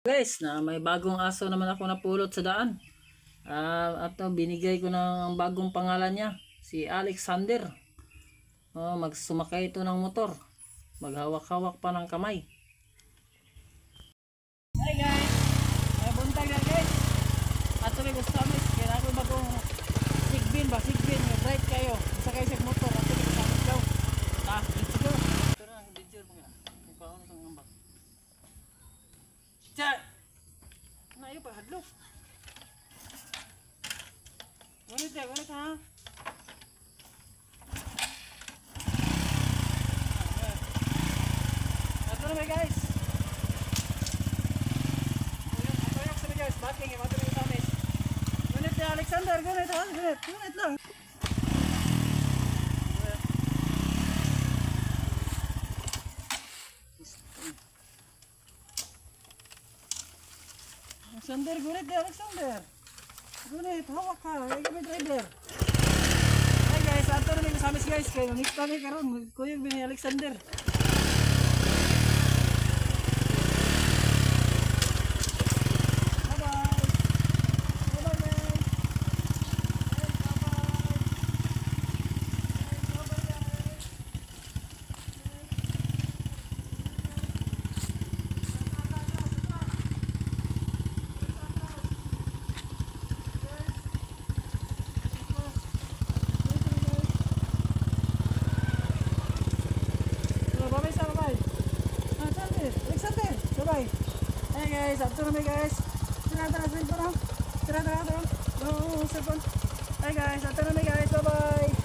Guys, na may bagong aso naman ako napulot sa daan. At binigay ko ng bagong pangalan niya, si Alexander. Magsumakay ito ng motor. Maghawak-hawak pa ng kamay. Hi guys, may buntag na guys. Ato may gusto kami, kaya ako bagong sigbin, mag-ride kayo. Isa kayo sa motor, ato may gusto kami daw. Let's go. Ito na ang video mga. May paano itong ambak. Chat! Nayo pa hadlo. Gunit ha. Ato na guys. Ato yung sabi guys, baking yung ato yung tamis. Gunit na Alexander, gunit ha, gunit lang. Alexander, gunit na Alexander. Gunit, hawak ka, kaya driver. Hi guys, ato na may kasamis guys. Kaya nangit kami karon, kuyog ni Alexander. Bye. Hey guys, up to na guys. Tara. Hey guys, up to na guys. Bye bye.